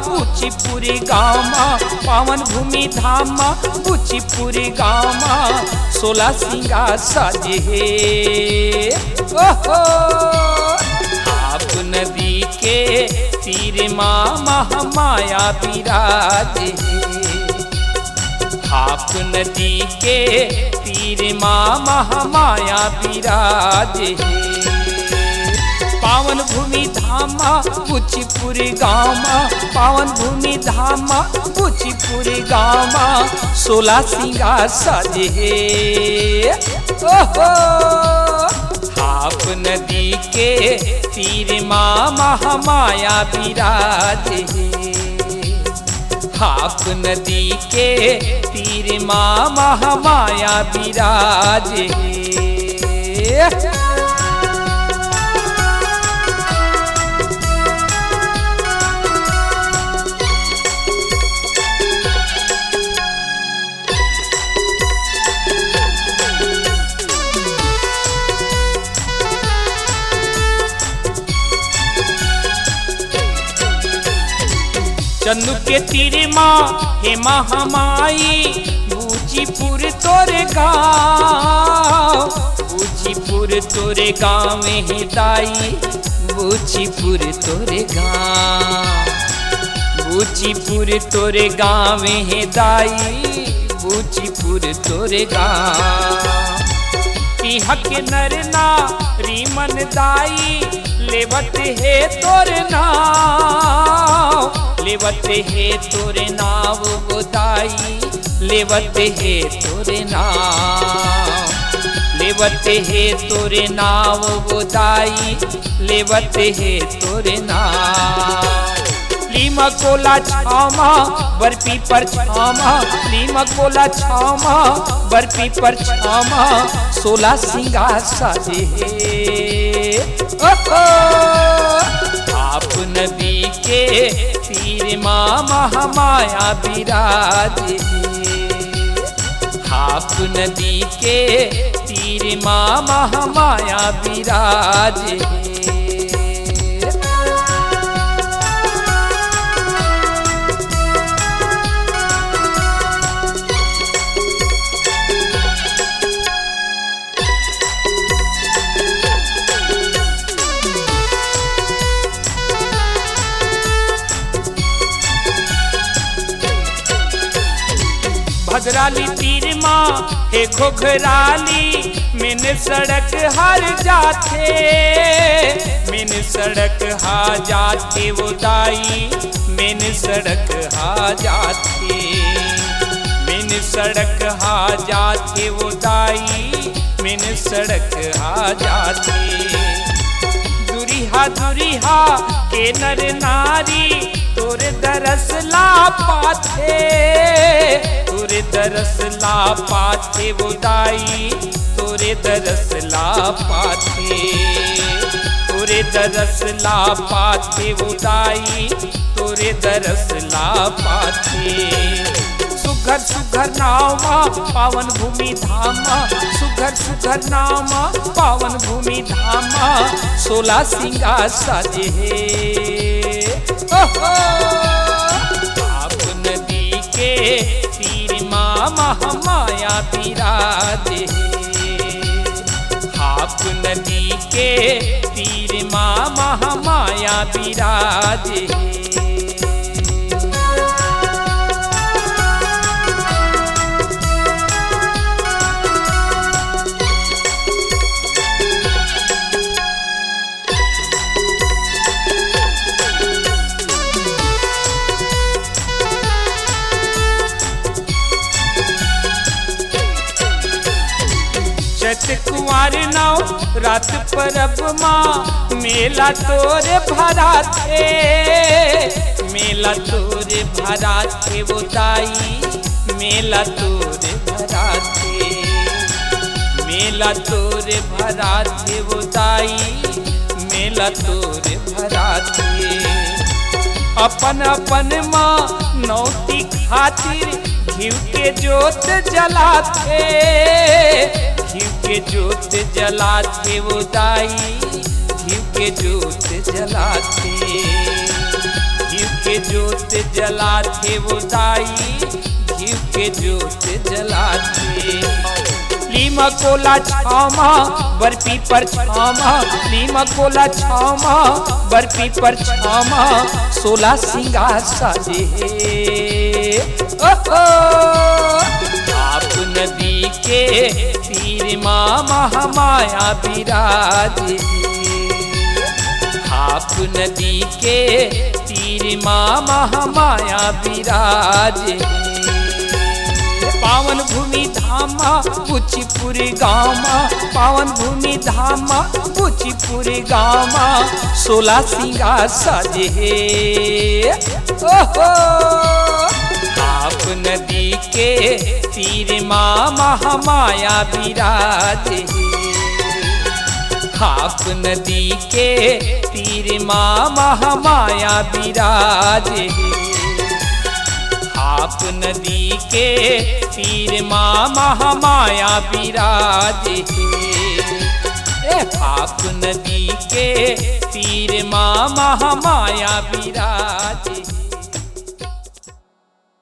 बुचिपुरी गामा पावन भूमि धामा बुचिपुरी गामा 16 सिंगार साजे ओहो। आप नदी के तीर माँ महामाया विराजे। आप नदी के तीर माँ महामाया विराजे। पावन भूमि धामा बुचिपुरी गामा पावन भूमि धामा बुचिपुरी गामा 16 सिंगार साजे ओहो। आप नदी के तीर माँ महामाया विराजे। आप नदी के तीर माँ महामाया विराजे। चंदू के तीर माँ हे महामाई बुचिपुर तोरे गाँव। बुचिपुर तोरे गाँव में है दाई बुचिपुर तोरे गाँव। बुचिपुर तोरे गाँव में है दाई बुचिपुर तोरे गाँव। इहा के नर नारी मन दाई लेवत है तोरे नाव। लेवत है तोरे नाव गोदाई लेवत है तोरे नाव। लेवत है तोरे नाव गोदाई लेवत है तोरे नाव। लीमा कोला छामा बर्फी पर छामा लीमा कोला छामा बर्फी पर छामा 16 सिंगार साजे ओहो। आप नदी के तीर माँ महामाया विराजे। आप नदी के तीर माँ महामाया विराजे। भद्राली तीर माँ हे घोघराली मैंने सड़क हार जाते। मैंने सड़क हा जाते वो दाई मैंने सड़क हा जाते। मैंने सड़क हा जाते वो दाई मैंने सड़क हा जाते। दुरिहा के नर नारी तोरे दरस ला पाथे। तोरे दरस ला पाथे वो दाई तोरे दरस ला पाथे। तोरे दरस ला पाथे वो दाई तोरे दरस ला पाथे। सुघर सुघर नामा पावन भूमि धामा सुघर सुघर नामा पावन भूमि धामा 16 सिंगार साजे ओहो। आप नदी के तीर माँ महामाया विराजे। आप नदी के तीर माँ महामाया विराजे। चैत कुंवर नाव रात परब माँ मेला तोरे भरा थे। मेला तोरे भरा थे वो दाई मेला तोरे भरा थे। मेला तोरे भरा थे वो दाई मेला तोरे भरा थे। अपन अपन माँ नौती खातिर घिव के जोत जलाते। घिव के जोत जलाते वो दाई घिव के जोत जलाते। घिव के जोत जलाते वो दाई, घी के जोत जलाते। लीमा कोला छामा बर्फी पर छामा, लीमा कोला छामा बर्फी पर छामा, 16 सिंगार साजे। आप नदी के तीर माँ महामाया विराजे, आप नदी के तीर माँ महामाया विराजे। पावन भूमि धामा कुचिपुर गामा, पावन भूमि धामा कुचिपुर गामा, 16 सिंगार साजे। ओहो आप नदी के तीर माँ महामाया विराजे, आप नदी के तीर माँ महामाया विराजे, आप नदी के तीर माँ महामाया विराजे। आप नदी के तीर माँ महामाया विराजे।